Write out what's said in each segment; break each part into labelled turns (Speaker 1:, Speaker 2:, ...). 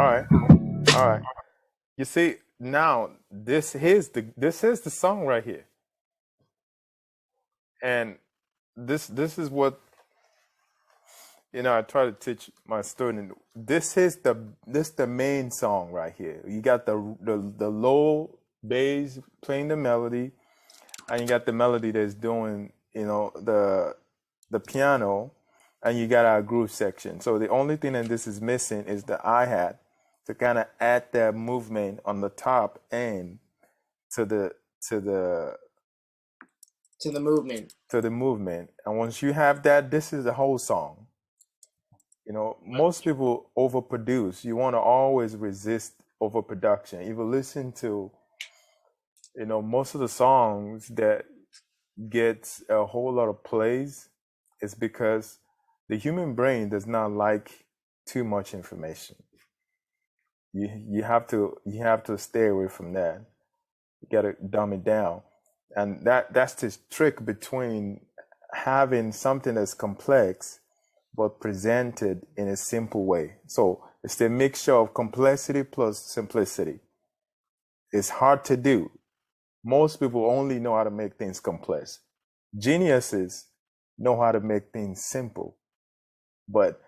Speaker 1: All right. All right. You see, now this is the song right here. And this is what I try to teach my student. This the main song right here. You got the low bass playing the melody, and you got the melody that's doing the piano, and you got our groove section. So the only thing that this is missing is the hi-hat to kind of add that movement on the top end to the to the
Speaker 2: To the movement.
Speaker 1: to the movement. And once you have that, this is the whole song. Most people overproduce. You want to always resist overproduction. If you listen to, most of the songs that gets a whole lot of plays, it's because the human brain does not like too much information. You have to stay away from that. You got to dumb it down, and that's the trick between having something that's complex but presented in a simple way. So it's the mixture of complexity plus simplicity. It's hard to do. Most people only know how to make things complex. Geniuses know how to make things simple, but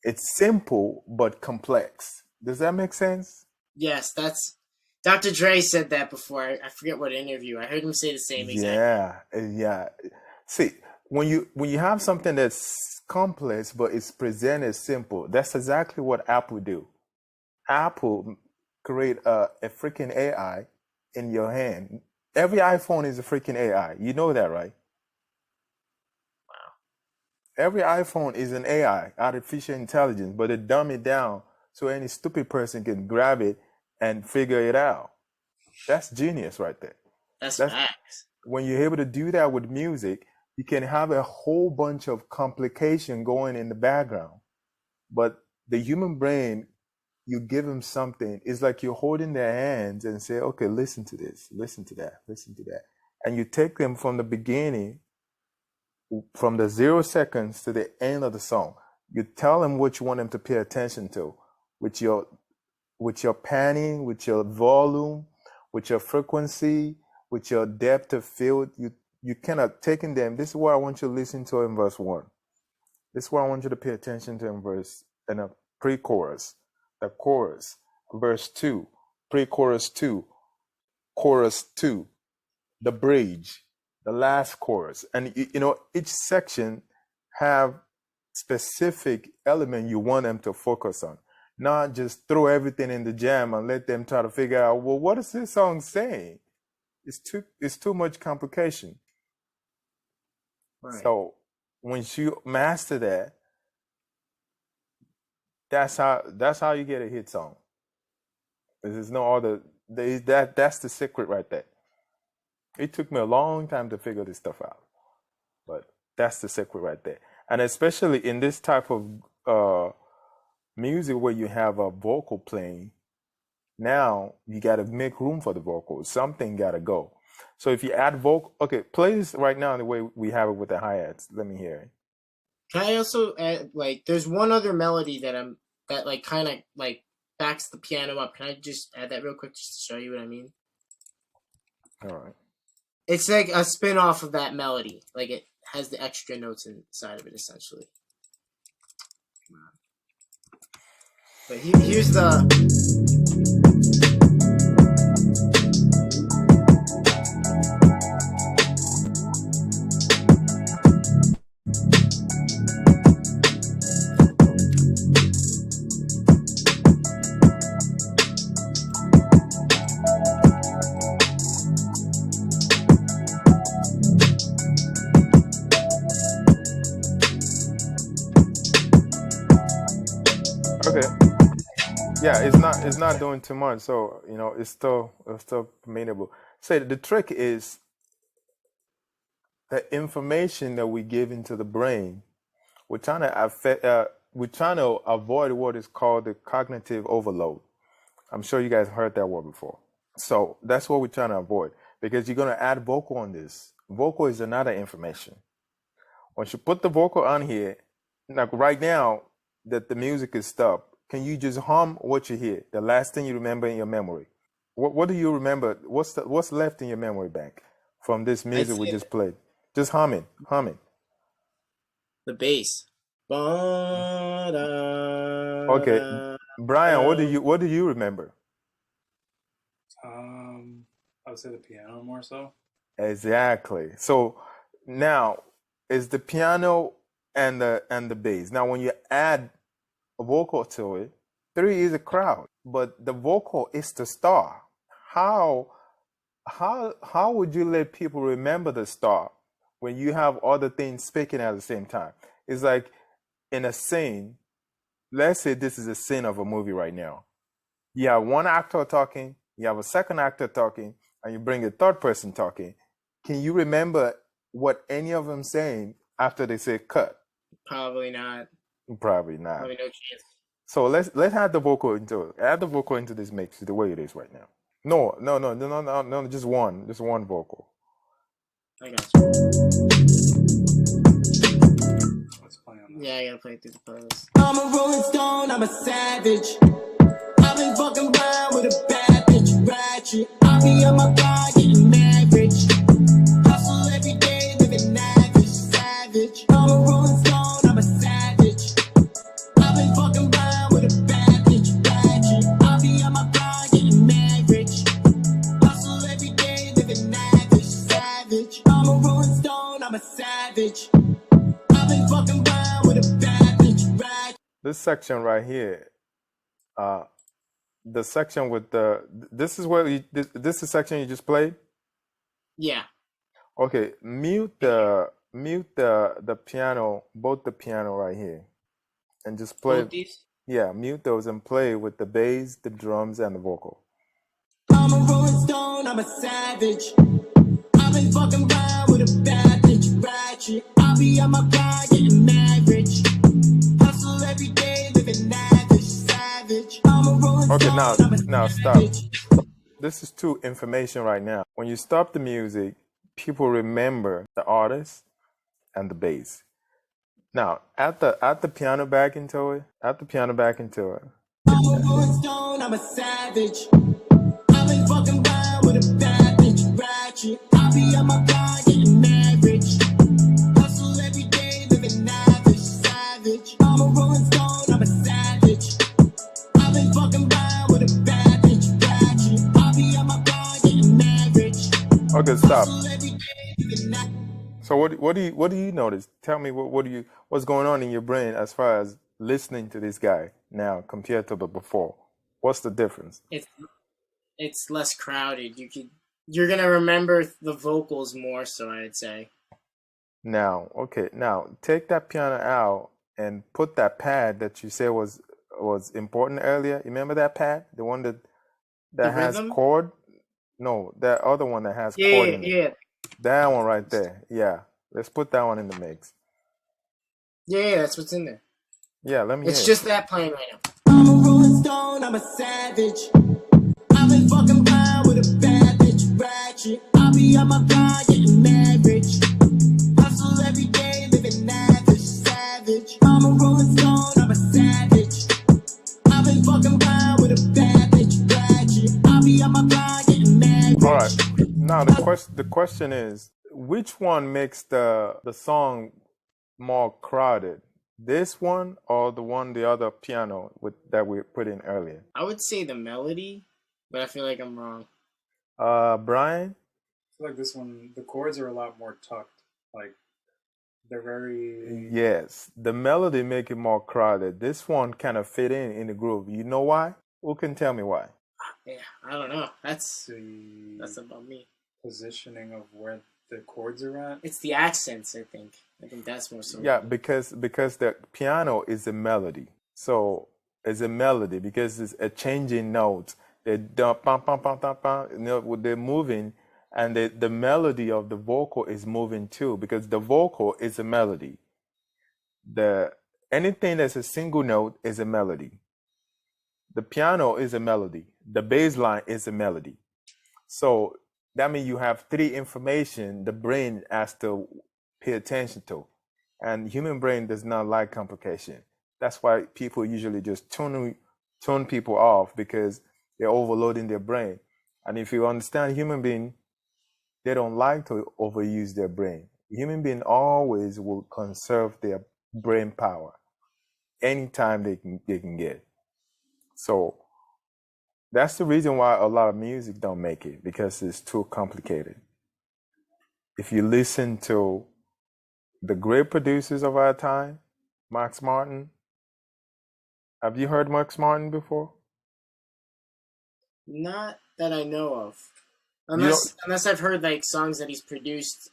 Speaker 1: it's simple but complex. Does that make sense?
Speaker 2: Yes, that's Dr. Dre said that before. I forget what interview. I heard him say the same exact.
Speaker 1: Yeah. See, when you have something that's complex but it's presented simple, that's exactly what Apple do. Apple create a freaking AI in your hand. Every iPhone is a freaking AI. You know that, right?
Speaker 2: Wow.
Speaker 1: Every iPhone is an AI, artificial intelligence, but they dumb it down so any stupid person can grab it and figure it out. That's genius right there.
Speaker 2: That's
Speaker 1: That's
Speaker 2: facts.
Speaker 1: when you're able to do that with music, you can have a whole bunch of complication going in the background. But the human brain, you give them something, it's like you're holding their hands and say, okay, listen to this, listen to that, listen to that. And you take them from the beginning, from the 0 seconds to the end of the song. You tell them what you want them to pay attention to with your panning, with your volume, with your frequency, with your depth of field. You cannot taking them. This is what I want you to listen to in verse 1. This is what I want you to pay attention to in a pre-chorus, the chorus, verse 2, pre-chorus 2, chorus 2, the bridge, the last chorus. And each section have specific element you want them to focus on. Not just throw everything in the jam and let them try to figure out, well, what is this song saying? It's too much complication.
Speaker 2: Right.
Speaker 1: So once you master that, that's how you get a hit song. There's no other. That's the secret right there. It took me a long time to figure this stuff out, but that's the secret right there. And especially in this type of music where you have a vocal playing, now you got to make room for the vocals. Something got to go. So if you add vocal, okay, play this right now the way we have it with the hi-hats. Let me hear it.
Speaker 2: Can I also add, there's one other melody that kind of backs the piano up. Can I just add that real quick just to show you what I mean?
Speaker 1: All right.
Speaker 2: It's like a spin off of that melody. Like it has the extra notes inside of it, essentially. But here's the.
Speaker 1: Okay. Yeah, it's not doing too much, so it's still manageable. Say the trick is the information that we give into the brain. We're trying to we're trying to avoid what is called the cognitive overload. I'm sure you guys heard that word before. So that's what we're trying to avoid because you're going to add vocal on this. Vocal is another information. Once you put the vocal on here, like right now that the music is stopped, can you just hum what you hear? The last thing you remember in your memory. What do you remember? What's left in your memory bank from this
Speaker 2: I'd
Speaker 1: music we
Speaker 2: say
Speaker 1: just played? Just humming.
Speaker 2: the bass.
Speaker 1: Okay,
Speaker 2: Ba-da-da-da.
Speaker 1: Brian, what do you remember?
Speaker 3: I would say the piano more so.
Speaker 1: Exactly. So now is the piano and the bass. Now when you add a vocal to it, three is a crowd, but the vocal is the star. How how would you let people remember the star when you have other things speaking at the same time? It's like in a scene, let's say this is a scene of a movie right now. You have one actor talking, you have a second actor talking, and you bring a third person talking. Can you remember what any of them saying after they say cut?
Speaker 2: Probably not.
Speaker 1: Probably not.
Speaker 2: Probably no chance.
Speaker 1: So let's add the vocal into it. Add the vocal into this mix the way it is right now. No, just one vocal.
Speaker 2: I got you.
Speaker 3: Let's play on that.
Speaker 2: Yeah, I gotta play it through the playlist.
Speaker 4: I'm a rolling stone, I'm a savage. I've been fucking around with a bad bitch, ratchet. I be on my grind, getting marriage. Hustle every day, living lavish, savage. I'm a rolling stone, I'm a savage. I've been fucking around with a bad bitch, ratchet. I be on my grind, getting marriage. Hustle every day, living lavish, savage. I'm a rolling stone, I'm a savage. I've been fucking around with a bad bitch, ratchet.
Speaker 1: This section right here, the section with this is this is section you just played.
Speaker 2: Yeah.
Speaker 1: Okay, mute the piano, both the piano right here, and just play.
Speaker 2: Both these?
Speaker 1: Yeah, mute those and play with the bass, the drums, and the vocal.
Speaker 4: I'm a rolling stone, I'm a savage. I've been fucking around with a bad bitch, ratchet. I be on my grind, getting marriage. Hustle every day, living lavish, savage. I'm a rolling
Speaker 1: Okay,
Speaker 4: stone, I'm a
Speaker 1: now stop.
Speaker 4: savage.
Speaker 1: This is too information right now. When you stop the music, people remember the artist and the bass. Now, add the piano back into it. Add the piano back into it.
Speaker 4: I'm a rolling stone, I'm a savage. I've been fucking around with a bad bitch, ratchet. I be on my grind, getting marriage. Hustle every day, living lavish, savage. I'm a rolling stone, I'm a savage. I've been fucking around with a bad bitch, ratchet. I be on my grind, getting marriage.
Speaker 1: Okay, stop.
Speaker 4: Hustle every day, living lavish.
Speaker 1: So what do you notice? Tell me what's going on in your brain as far as listening to this guy now compared to the before. What's the difference?
Speaker 2: It's less crowded. You're gonna remember the vocals more so, I'd say.
Speaker 1: Now take that piano out and put that pad that you said was important earlier. You remember that pad? The one that
Speaker 2: The
Speaker 1: has
Speaker 2: rhythm?
Speaker 1: chord? No, that other one that has chord
Speaker 2: Yeah,
Speaker 1: in it.
Speaker 2: yeah.
Speaker 1: That one right there. Yeah. Let's put that one in the mix.
Speaker 2: Yeah, that's what's in there.
Speaker 1: Yeah, let me hear
Speaker 2: It's
Speaker 1: it.
Speaker 2: just that playing right now.
Speaker 4: I'm a rolling stone, I'm a savage. I've been fucking around with a bad bitch, ratchet. I be on my grind, getting marriage. Hustle every day, living lavish, savage. I'm a rolling stone, I'm a savage. I've been fucking around with a bad bitch, ratchet. I be on my grind, getting married.
Speaker 1: All right. Now the question is, which one makes the song more crowded? This one or the other piano that we put in earlier?
Speaker 2: I would say the melody, but I feel like I'm wrong.
Speaker 1: Brian?
Speaker 3: I feel like this one, the chords are a lot more tucked. Like they're very.
Speaker 1: Yes, the melody make it more crowded. This one kind of fit in the groove. You know why? Who can tell me why?
Speaker 2: Yeah, I don't know. That's
Speaker 3: The
Speaker 2: about me.
Speaker 3: positioning of where the chords are at.
Speaker 2: It's the accents, I think. I think that's more so.
Speaker 1: Yeah, because the piano is a melody. So it's a melody because it's a changing notes. They pam pam pam pam pam. They're moving, and the melody of the vocal is moving too because the vocal is a melody. Anything that's a single note is a melody. The piano is a melody. The bass line is a melody. So that means you have three information the brain has to pay attention to. And human brain does not like complication. That's why people usually just tune turn people off because they're overloading their brain. And if you understand human being, they don't like to overuse their brain. Human being always will conserve their brain power anytime they can get. So that's the reason why a lot of music don't make it, because it's too complicated. If you listen to the great producers of our time, Max Martin. Have you heard Max Martin before?
Speaker 2: Not that I know of.
Speaker 1: You don't,
Speaker 2: Unless I've heard like songs that he's produced,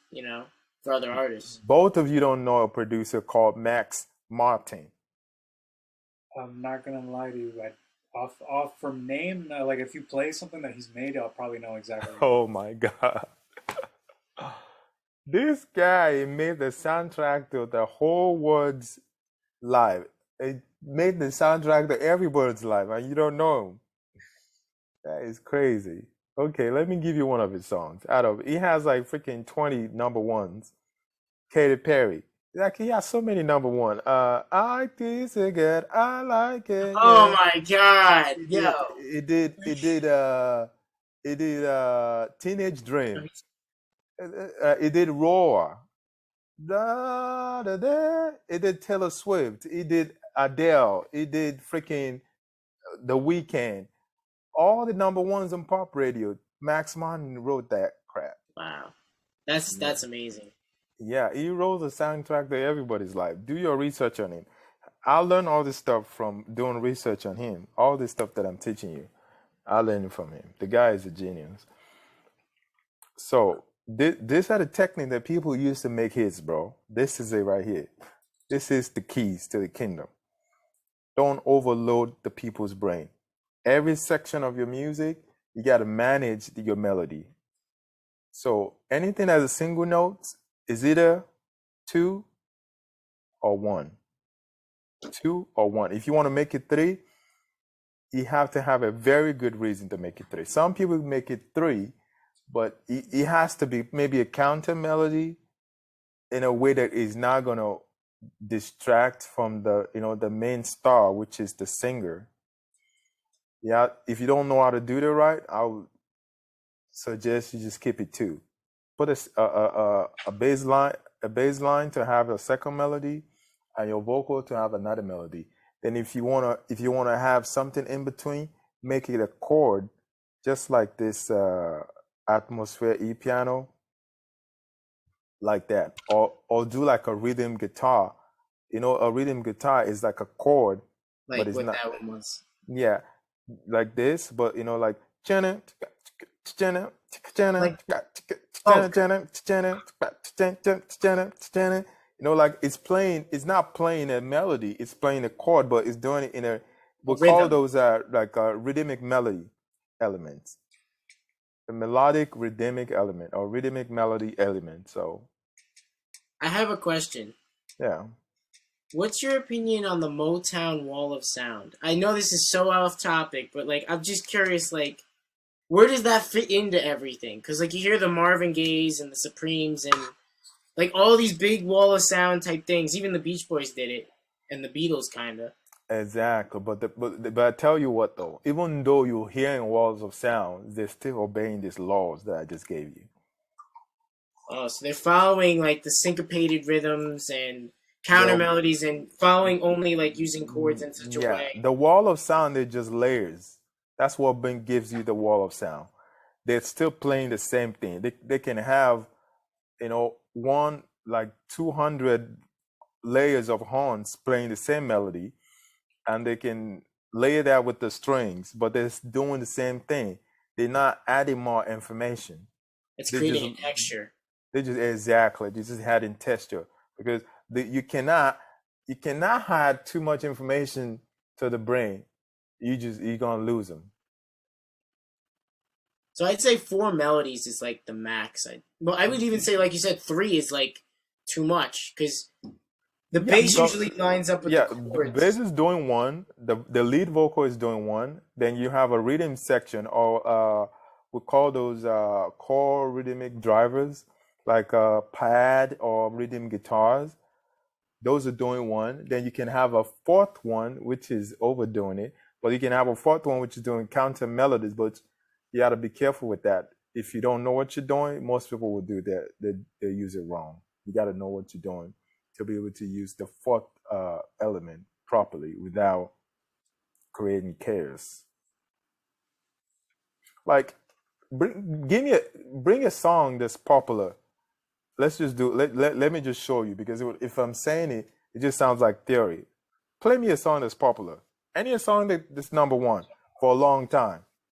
Speaker 2: for other artists.
Speaker 1: both of you don't know a producer called Max Martin.
Speaker 3: I'm not gonna lie to you, but off from name, like if you play something that he's made, I'll probably know exactly.
Speaker 1: Oh my God. This guy made the soundtrack to the whole world's life. It made the soundtrack to everybody's life, and you don't know him. That is crazy. Okay, let me give you one of his songs. He has like freaking 20 number ones. Katy Perry. Like he has so many number one. I like this again. I like it.
Speaker 2: Oh
Speaker 1: Yeah.
Speaker 2: my God! Yo,
Speaker 1: It did Teenage Dream. It did Roar. Da, da, da. It did Taylor Swift. It did Adele. It did freaking The Weeknd. All the number ones on pop radio. Max Martin wrote that crap.
Speaker 2: wow, that's amazing.
Speaker 1: Yeah, he wrote the soundtrack to everybody's life. Do your research on him. I learned all this stuff from doing research on him. All this stuff that I'm teaching you, I learned from him. The guy is a genius. So this are the technique that people use to make hits, bro. This is it right here. This is the keys to the kingdom. Don't overload the people's brain. Every section of your music, you got to manage your melody. So anything that's a single note is either 2 or 1. 2 or 1. If you want to make it 3, you have to have a very good reason to make it 3. Some people make it 3, but it has to be maybe a counter melody in a way that is not going to distract from the main star, which is the singer. Yeah, if you don't know how to do that right, I would suggest you just keep it 2. Put a bass line to have a second melody, and your vocal to have another melody. Then if you wanna have something in between, make it a chord, just like this atmosphere E piano, like that, or do like a rhythm guitar. A rhythm guitar is like a chord,
Speaker 2: Like
Speaker 1: but it's
Speaker 2: what
Speaker 1: not.
Speaker 2: that one was.
Speaker 1: Yeah, like this, but like
Speaker 2: Like oh,
Speaker 1: like it's not playing a melody, it's playing a chord, but it's doing it in we call
Speaker 2: rhythm.
Speaker 1: those like rhythmic melody elements. The melodic rhythmic element or rhythmic melody element. So
Speaker 2: I have a question.
Speaker 1: yeah.
Speaker 2: What's your opinion on the Motown Wall of Sound? I know this is so off topic, but like I'm just curious, like where does that fit into everything? Because like you hear the Marvin Gayes and the Supremes and like all these big Wall of Sound type things. Even the Beach Boys did it, and the Beatles kinda.
Speaker 1: Exactly, but I tell you what though, even though you're hearing walls of sound, they're still obeying these laws that I just gave you.
Speaker 2: Oh, so they're following like the syncopated rhythms and counter melodies and following only like using chords in such a way.
Speaker 1: The wall of sound is just layers. That's what gives you the wall of sound. They're still playing the same thing. They can have, one like 200 layers of horns playing the same melody, and they can layer that with the strings, but they're doing the same thing. They're not adding more information.
Speaker 2: It's creating a texture.
Speaker 1: They just adding texture, because you cannot add too much information to the brain. You're gonna lose them.
Speaker 2: So I'd say 4 melodies is like the max. I would even say, like you said, 3 is like too much because the bass usually lines up with the chords.
Speaker 1: Bass is doing 1. The lead vocal is doing 1. Then you have a rhythm section, or we call those core rhythmic drivers, like pad or rhythm guitars. Those are doing 1. Then you can have a 4th one, which is overdoing it, But you can have a fourth one which is doing counter melodies, but you got to be careful with that. If you don't know what you're doing, most people will do that. They use it wrong. You got to know what you're doing to be able to use the fourth element properly without creating chaos. Like, bring a song that's popular. Let's just do. Let me just show you, because if I'm saying it, it just sounds like theory. Play me a song that's popular. Any song that's number one for a long time.